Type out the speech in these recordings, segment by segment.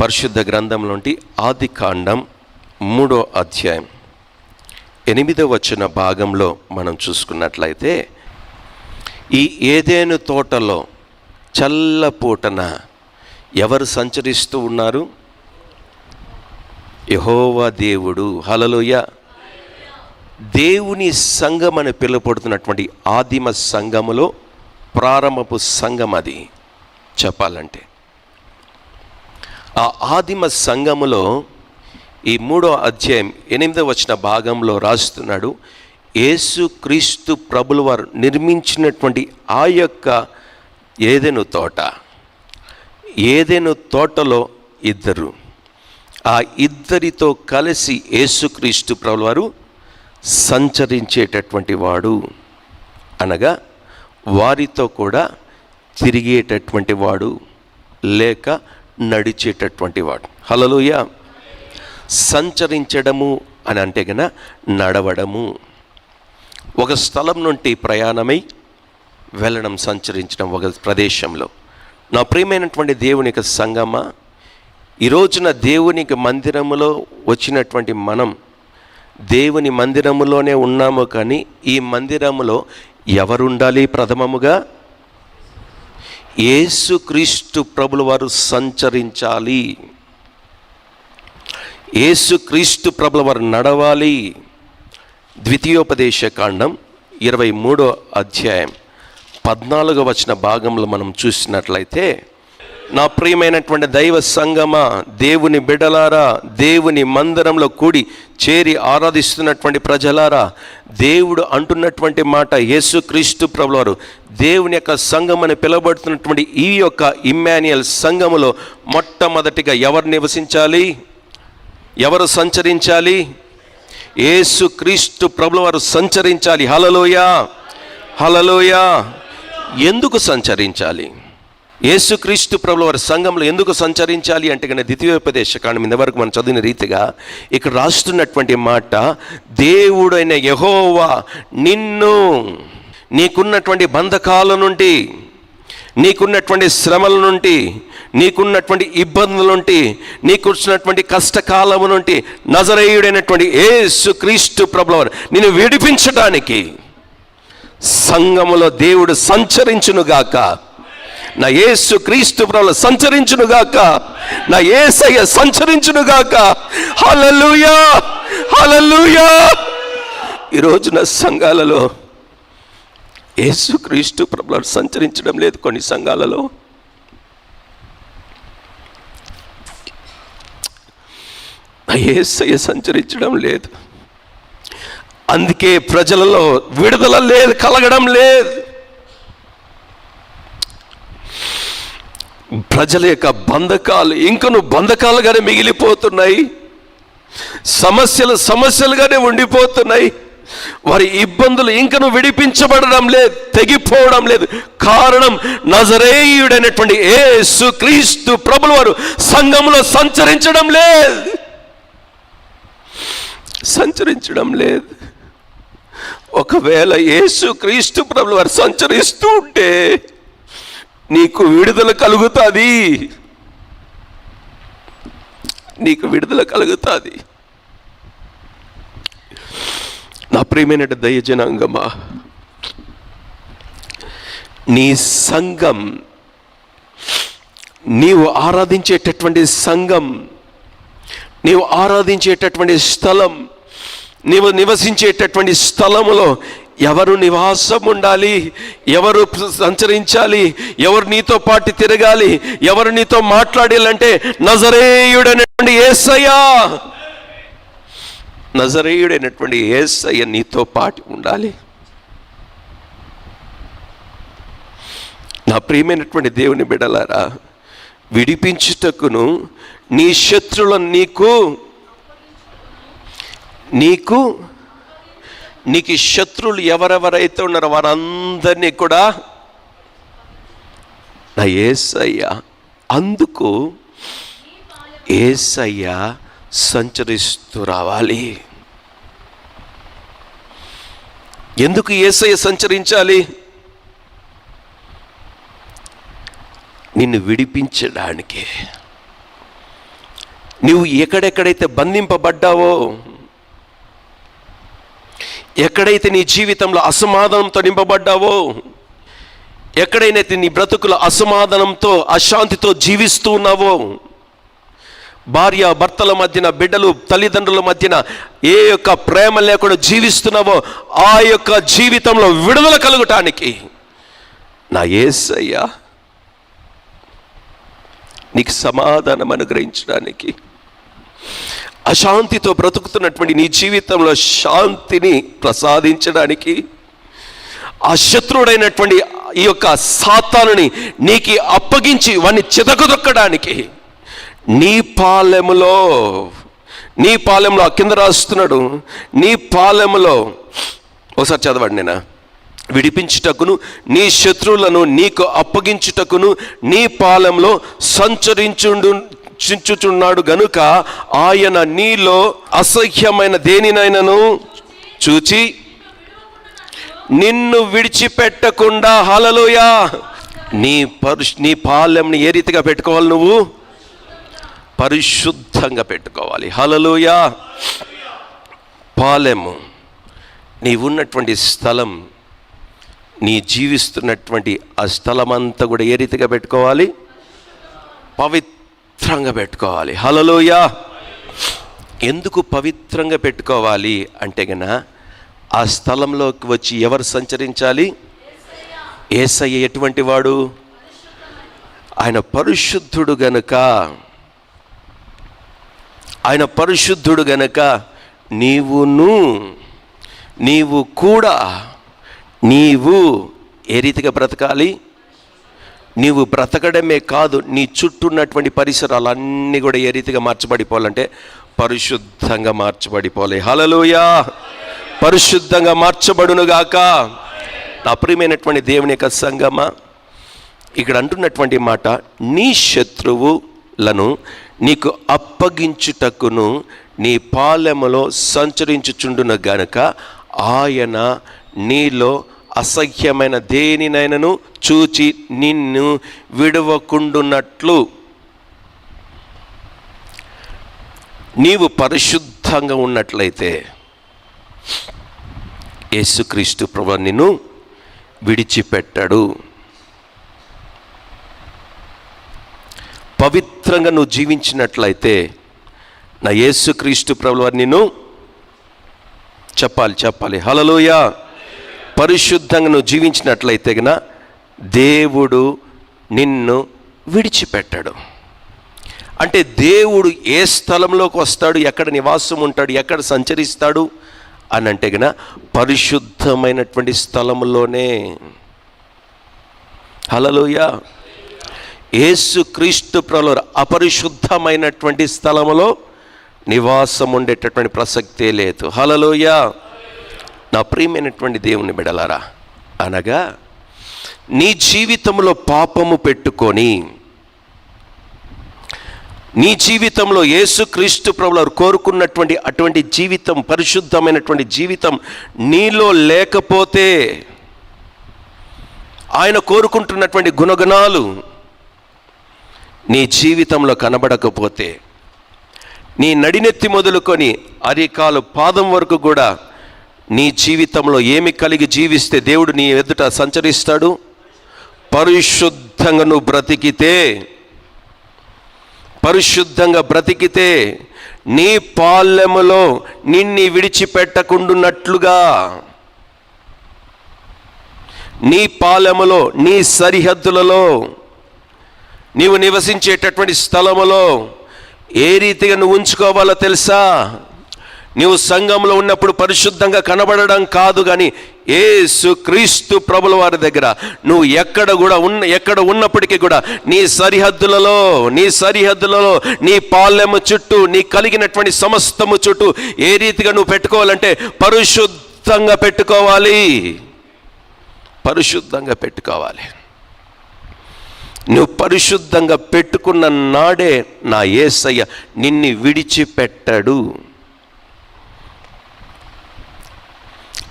పరిశుద్ధ గ్రంథంలోంటి ఆదికాండం 3వ అధ్యాయం 8వ వచన భాగంలో మనం చూసుకున్నట్లయితే, ఈ ఏదెను తోటలో చల్లపూటన ఎవరు సంచరిస్తూ ఉన్నారు? యెహోవా దేవుడు. హల్లెలూయా. దేవుని సంఘం అని పిలువబడుతున్నటువంటి ఆదిమ సంఘములో ప్రారంభపు సంఘం అది. చెప్పాలంటే ఆ ఆదిమ సంఘములో ఈ 3వ అధ్యాయం 8వ వచన భాగంలో రాస్తున్నాడు, యేసుక్రీస్తు ప్రభుల వారు నిర్మించినటువంటి ఆ యొక్క ఏదెను తోట, ఏదెను తోటలో ఇద్దరు, ఆ ఇద్దరితో కలిసి యేసుక్రీస్తు ప్రభుల వారు సంచరించేటటువంటి వాడు, అనగా వారితో కూడా తిరిగేటటువంటి వాడు లేక నడిచేటటువంటి వాడు. హల్లెలూయా. సంచరించడము అని అంటే గన నడవడము, ఒక స్థలం నుండి ప్రయాణమై వెళ్ళడం, సంచరించడం ఒక ప్రదేశంలో. నా ప్రియమైనటువంటి దేవుని యొక్క సంగమా, ఈ రోజున దేవునికి మందిరములో వచ్చినటువంటి మనం దేవుని మందిరములోనే ఉన్నాము, కానీ ఈ మందిరములో ఎవరుండాలి? ప్రథమముగా యేసుక్రీస్తు ప్రభుల వారు సంచరించాలి, యేసుక్రీస్తు ప్రభుల వారు నడవాలి. ద్వితీయోపదేశ కాండం 23వ అధ్యాయం 14వ వచన భాగంలో మనం చూసినట్లయితే, నా ప్రియమైనటువంటి దైవ సంగమా, దేవుని బిడ్డలారా, దేవుని మందిరంలో కూడి చేరి ఆరాధిస్తున్నటువంటి ప్రజలారా, దేవుడు అంటున్నటువంటి మాట, యేసుక్రీస్తు ప్రభుల వారు దేవుని యొక్క సంఘం అని పిలువబడుతున్నటువంటి ఈ యొక్క ఇమ్మాన్యుయల్ సంఘములో మొట్టమొదటిగా ఎవరు నివసించాలి? ఎవరు సంచరించాలి? యేసుక్రీస్తు ప్రభుల వారు సంచరించాలి. హల్లెలూయా, హల్లెలూయా. ఎందుకు సంచరించాలి? యేసుక్రీస్తు ప్రభుల వారి సంఘంలో ఎందుకు సంచరించాలి అంటే కనుక ద్వితీయోపదేశ కాండం ఇంతవరకు మనం చదివిన రీతిగా ఇక్కడ రాస్తున్నటువంటి మాట, దేవుడైన యెహోవా నిన్ను నీకున్నటువంటి బంధకాల నుండి, నీకున్నటువంటి శ్రమల నుండి, నీకున్నటువంటి ఇబ్బందుల నుండి, నీకున్నటువంటి కష్టకాలము నుండి నజరేయుడైనటువంటి యేసుక్రీస్తు ప్రభుల వారు నిన్ను విడిపించడానికి సంఘములో దేవుడు సంచరించునుగాక. నా యేసుక్రీస్తు ప్రభుల సంచరించునుగాక, నా యేసయ్య సంచరించునుగాక. హల్లెలూయా, హల్లెలూయా. ఈ రోజున సంఘాలలో యేసుక్రీస్తు ప్రభులు సంచరించడం లేదు. కొన్ని సంఘాలలో యేసయ్య సంచరించడం లేదు. అందుకే ప్రజలలో విడుదల లేదు, కలగడం లేదు. ప్రజల యొక్క బంధకాలు ఇంకను బంధకాలుగానే మిగిలిపోతున్నాయి, సమస్యలుగానే ఉండిపోతున్నాయి. వారి ఇబ్బందులు ఇంకను విడిపించబడడం లేదు, తెగిపోవడం లేదు. కారణం నజరేయుడైనటువంటి యేసుక్రీస్తు ప్రభుల వారు సంఘంలో సంచరించడం లేదు, సంచరించడం లేదు. ఒకవేళ యేసుక్రీస్తు ప్రభుల వారు సంచరిస్తూ ఉంటే నీకు విడుదల కలుగుతుంది, నీకు విడుదల కలుగుతుంది. నా ప్రియమైన దైవజనాంగమా, నీ సంఘం, నీవు ఆరాధించేటటువంటి సంఘం, నీవు ఆరాధించేటటువంటి స్థలం, నీవు నివసించేటటువంటి స్థలములో ఎవరు నివాసం ఉండాలి? ఎవరు సంచరించాలి? ఎవరు నీతో పాటు తిరగాలి? ఎవరు నీతో మాట్లాడాలంటే నజరేయుడైనటువంటి యేసయ్య, నజరేయుడైనటువంటి యేసయ్య నీతో పాటు ఉండాలి. నా ప్రియమైనటువంటి దేవుని బిడ్డలారా, విడిపించుటకును నీ శత్రువులను నీకు శత్రువులు ఎవరెవరైతే ఉన్నారో వారందరినీ కూడా నా యేసయ్య, అందుకు యేసయ్య సంచరిస్తూ రావాలి. ఎందుకు యేసయ్య సంచరించాలి? నిన్ను విడిపించడానికి, నువ్వు ఎక్కడెక్కడైతే బంధింపబడ్డావో, ఎక్కడైతే నీ జీవితంలో అసమాధానంతో నింపబడ్డావో, ఎక్కడైతే నీ బ్రతుకుల అసమాధానంతో అశాంతితో జీవిస్తూ ఉన్నావో, భార్య భర్తల మధ్యన, బిడ్డలు తల్లిదండ్రుల మధ్యన ఏ యొక్క ప్రేమ లేకుండా జీవిస్తున్నావో, ఆ యొక్క జీవితంలో విడుదల కలుగటానికి నా యేసయ్య నీకు సమాధానం అనుగ్రహించడానికి, అశాంతితో బ్రతుకుతున్నటువంటి నీ జీవితంలో శాంతిని ప్రసాదించడానికి, ఆ శత్రువుడైనటువంటి ఈ యొక్క సాతానుని నీకు అప్పగించి వాడిని చితకదొక్కడానికి నీ పాలెములో కింద రాస్తున్నాడు, నీ పాలెములో ఒకసారి చదవండి, నేను విడిపించుటకును నీ శత్రువులను నీకు అప్పగించుటకును నీ పాలెంలో సంచరించుచున్నాడు గనుక ఆయన నీలో అసహ్యమైన దేనినైనను చూచి నిన్ను విడిచిపెట్టకుండా, హల్లెలూయా, నీ పాలెంని ఏ రీతిగా పెట్టుకోవాలి? నువ్వు పరిశుద్ధంగా పెట్టుకోవాలి. హల్లెలూయా. పాలెము నీవున్నటువంటి స్థలం, నీ జీవిస్తున్నటువంటి ఆ స్థలం అంతా కూడా ఏ రీతిగా పెట్టుకోవాలి? పవిత్రంగా పెట్టుకోవాలి. హల్లెలూయా. ఎందుకు పవిత్రంగా పెట్టుకోవాలి అంటే గన, ఆ స్థలంలోకి వచ్చి ఎవరు సంచరించాలి? యేసయ్య ఎటువంటి వాడు? ఆయన పరిశుద్ధుడు గనుక, నీవు కూడా ఏ రీతిగా బ్రతకాలి? నీవు బ్రతకడమే కాదు, నీ చుట్టూ ఉన్నటువంటి పరిసరాలన్నీ కూడా ఏ రీతిగా మార్చబడిపోవాలంటే పరిశుద్ధంగా మార్చబడిపోవాలి. హల్లెలూయా. పరిశుద్ధంగా మార్చబడునుగాక. నా ప్రియమైనటువంటి దేవుని యొక్క సంగమా, ఇక్కడ అంటున్నటువంటి మాట, నీ శత్రువులను నీకు అప్పగించుటకును నీ పాలెములో సంచరించుచుండును గనుక ఆయన నీలో అసహ్యమైన దేనినైనను చూచి నిన్ను విడవకుండునట్లు నీవు పరిశుద్ధంగా ఉన్నట్లయితే యేసుక్రీస్తు ప్రభువు నిన్ను విడిచిపెట్టాడు. పవిత్రంగా నువ్వు జీవించినట్లయితే నా యేసుక్రీస్తు ప్రభువు నిన్ను చెప్పాలి హల్లెలూయా. పరిశుద్ధంగా నువ్వు జీవించినట్లయితే గన దేవుడు నిన్ను విడిచిపెట్టాడు. అంటే దేవుడు ఏ స్థలంలోకి వస్తాడు, ఎక్కడ నివాసం ఉంటాడు, ఎక్కడ సంచరిస్తాడు అని అంటే గన పరిశుద్ధమైనటువంటి స్థలంలోనే. హల్లెలూయా. యేసుక్రీస్తు ప్రభువు అపరిశుద్ధమైనటువంటి స్థలంలో నివాసం ఉండేటటువంటి ప్రసక్తే లేదు. హల్లెలూయా. నా ప్రియమైనటువంటి దేవుని బిడ్డలారా, అనగా నీ జీవితంలో పాపము పెట్టుకొని, నీ జీవితంలో యేసుక్రీస్తు ప్రభువు కోరుకున్నటువంటి అటువంటి జీవితం, పరిశుద్ధమైనటువంటి జీవితం నీలో లేకపోతే, ఆయన కోరుకుంటున్నటువంటి గుణగణాలు నీ జీవితంలో కనబడకపోతే, నీ నడినెత్తి మొదలుకొని అరికాలు పాదం వరకు కూడా నీ జీవితంలో ఏమి కలిగి జీవిస్తే దేవుడు నీ ఎదుట సంచరిస్తాడు? పరిశుద్ధంగా నువ్వు బ్రతికితే నీ పాలెములో నిన్ను విడిచిపెట్టకుండునట్లుగా, నీ పాలెములో, నీ సరిహద్దులలో, నీవు నివసించేటటువంటి స్థలములో ఏ రీతిగా నువ్వు ఉంచుకోవాలో తెలుసా? నీవు సంఘంలో ఉన్నప్పుడు పరిశుద్ధంగా కనబడడం కాదు, కానీ యేసుక్రీస్తు ప్రభుల వారి దగ్గర నువ్వు ఎక్కడ ఉన్నప్పటికీ కూడా నీ సరిహద్దులలో నీ పాలెము చుట్టూ, నీ కలిగినటువంటి సమస్తము చుట్టూ ఏ రీతిగా నువ్వు పెట్టుకోవాలంటే పరిశుద్ధంగా పెట్టుకోవాలి. నువ్వు పరిశుద్ధంగా పెట్టుకున్న నాడే నా యేసయ్య నిన్ను విడిచిపెట్టాడు.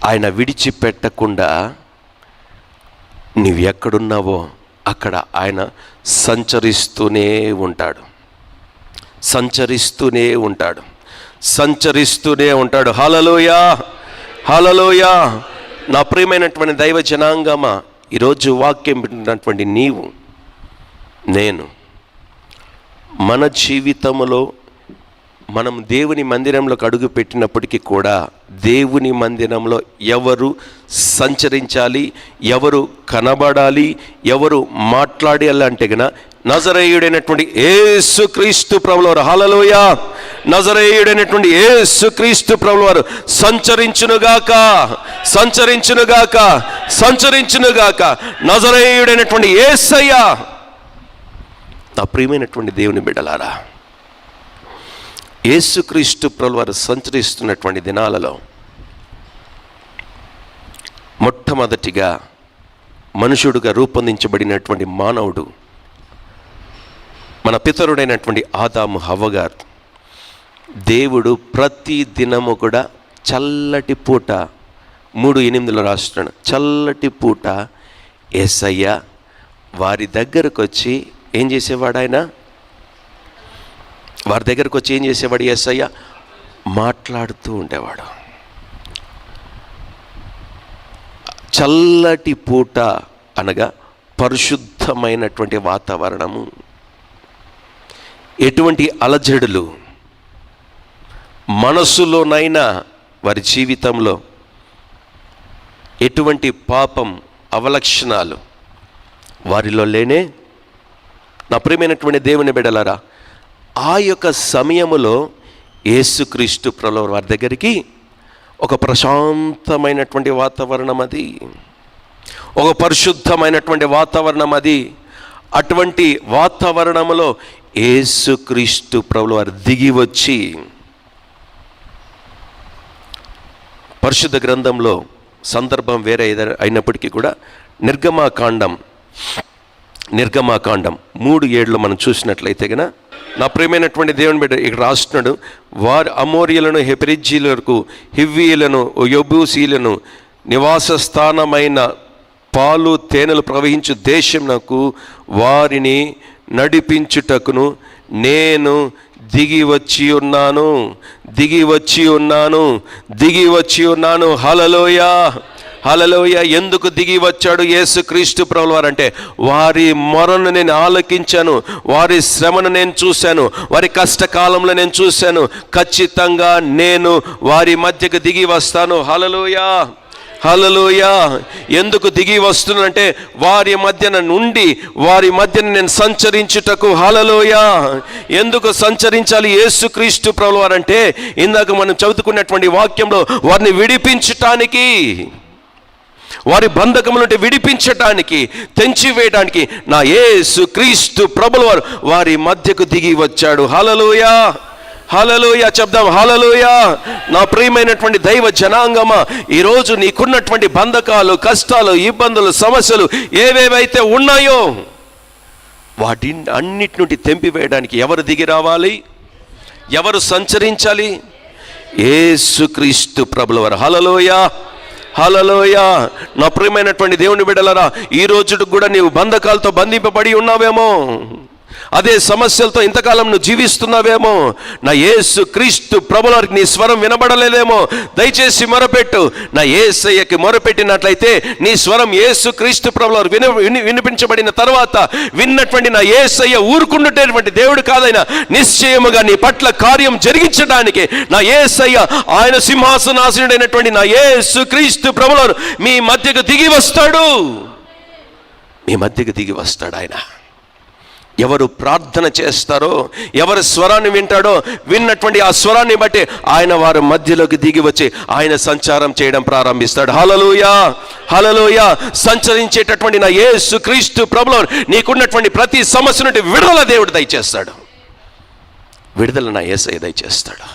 ఆయన విడిచిపెట్టకుండా నువ్వు ఎక్కడున్నావో అక్కడ ఆయన సంచరిస్తూనే ఉంటాడు. సంచరిస్తూనే ఉంటాడు. హల్లెలూయా, హల్లెలూయా. నా ప్రియమైనటువంటి దైవ జనాంగమా, ఈరోజు వాక్యం వింటున్నటువంటి నీవు, నేను, మన జీవితంలో మనం దేవుని మందిరంలోకి అడుగు పెట్టినప్పటికీ కూడా దేవుని మందిరంలో ఎవరు సంచరించాలి, ఎవరు కనబడాలి, ఎవరు మాట్లాడాలి అంటే గన నజరేయుడైనటువంటి యేసుక్రీస్తు ప్రభువారు. హల్లెలూయా. నజరేయుడైనటువంటి యేసుక్రీస్తు ప్రభువారు సంచరించునుగాక. నజరేయుడైనటువంటి యేసయ్య. నా ప్రియమైనటువంటి దేవుని బిడ్డలారా, యేసుక్రీస్తు ప్రభువారు సంచరిస్తున్నటువంటి దినాలలో మొట్టమొదటిగా మనుషుడుగా రూపొందించబడినటువంటి మానవుడు, మన పితరుడైనటువంటి ఆదాము హవ్వగారు, దేవుడు ప్రతి దినము కూడా చల్లటి పూట 3:8 రాస్తున్నాడు, చల్లటి పూట యేసయ్య వారి దగ్గరకు వచ్చి ఏం చేసేవాడు? వారి దగ్గరకు వచ్చి ఏం చేసేవాడు? యేసయ్య మాట్లాడుతూ ఉండేవాడు. చల్లటి పూట అనగా పరిశుద్ధమైనటువంటి వాతావరణము, ఎటువంటి అలజడులు మనసులోనైనా వారి జీవితంలో ఎటువంటి పాపం అవలక్షణాలు వారిలో లేనే. నా ప్రియమైనటువంటి దేవుని బిడ్డలారా, ఆ యొక్క సమయములో యేసుక్రీస్తు ప్రభువు వారి దగ్గరికి ఒక ప్రశాంతమైనటువంటి వాతావరణం, అది ఒక పరిశుద్ధమైనటువంటి వాతావరణం. అటువంటి వాతావరణంలో యేసుక్రీస్తు ప్రభువు వారు దిగి వచ్చి, పరిశుద్ధ గ్రంథంలో సందర్భం వేరే అయినప్పటికీ కూడా నిర్గమాకాండం 3:7 మనం చూసినట్లయితే గన, నా ప్రియమైనటువంటి దేవుని బిడ్డ ఇక్కడ రాస్తున్నాడు, వారి అమోరియలను, హెపెరిజ్జీలకు, హివ్వీయులను, యెబూసీయులను నివాస స్థానమైన పాలు తేనెలు ప్రవహించు దేశమునకు వారిని నడిపించుటకును నేను దిగి వచ్చి ఉన్నాను. హల్లెలూయా, హల్లెలూయా. ఎందుకు దిగి వచ్చాడు యేసుక్రీస్తు ప్రభువు వారు అంటే, వారి మొరను నేను ఆలకించాను, వారి శ్రమను నేను చూశాను, వారి కష్టకాలంలో నేను చూశాను. ఖచ్చితంగా నేను వారి మధ్యకు దిగి వస్తాను. హల్లెలూయా, హల్లెలూయా. ఎందుకు దిగి వస్తున్నానంటే, వారి మధ్యన నుండి వారి మధ్యన నేను సంచరించుటకు. హల్లెలూయా. ఎందుకు సంచరించాలి యేసుక్రీస్తు ప్రభువు వారు అంటే, ఇందాక మనం చదువుకున్నటువంటి వాక్యంలో వారిని విడిపించటానికి, వారి బంధకముల నుండి విడిపించటానికి, తెంచివేయడానికి నా యేసుక్రీస్తు ప్రభువు వారు వారి మధ్యకు దిగి వచ్చాడు. హల్లెలూయా, హల్లెలూయా. చెప్దాం హల్లెలూయా. నా ప్రియమైనటువంటి దైవ జనాంగమా, ఈరోజు నీకున్నటువంటి బంధకాలు, కష్టాలు, ఇబ్బందులు, సమస్యలు ఏవేవైతే ఉన్నాయో వాటి అన్నిటి నుండి తెంపివేయడానికి ఎవరు దిగి రావాలి? ఎవరు సంచరించాలి? యేసుక్రీస్తు ప్రభువు వారు. హల్లెలూయా, హల్లెలూయా. నా ప్రియమైనటువంటి దేవుని బిడ్డలారా, ఈ రోజుకు కూడా నీవు బంధకాలతో బంధింపబడి ఉన్నావేమో, అదే సమస్యలతో ఇంతకాలం నువ్వు జీవిస్తున్నావేమో. నా యేసుక్రీస్తు ప్రభువు వారికి నీ స్వరం వినబడలేదేమో. దయచేసి మొరపెట్టు. నా యేసయ్యకి మొరపెట్టినట్లయితే నీ స్వరం యేసుక్రీస్తు ప్రభువు వారు వినిపించబడిన తర్వాత విన్నటువంటి నా యేసయ్య ఊరుకుండేటువంటి దేవుడు కాదైనా నిశ్చయముగా నీ పట్ల కార్యం జరిగించడానికి నా యేసయ్య, ఆయన సింహాసనాసనుడైనటువంటి నా యేసుక్రీస్తు ప్రభువు వారు మీ మధ్యకు దిగి వస్తాడు. ఆయన ఎవరు ప్రార్థన చేస్తారో, ఎవరు స్వరాన్ని వింటాడో, విన్నటువంటి ఆ స్వరాన్ని బట్టి ఆయన వారి మధ్యలోకి దిగి వచ్చి ఆయన సంచారం చేయడం ప్రారంభిస్తాడు. హల్లెలూయా, హల్లెలూయా. సంచరించేటటువంటి నా యేసుక్రీస్తు ప్రభువు నీకున్నటువంటి ప్రతి సమస్య నుండి విడుదల దేవుడు దయచేస్తాడు. విడుదల నా యేసయ్య దయచేస్తాడు.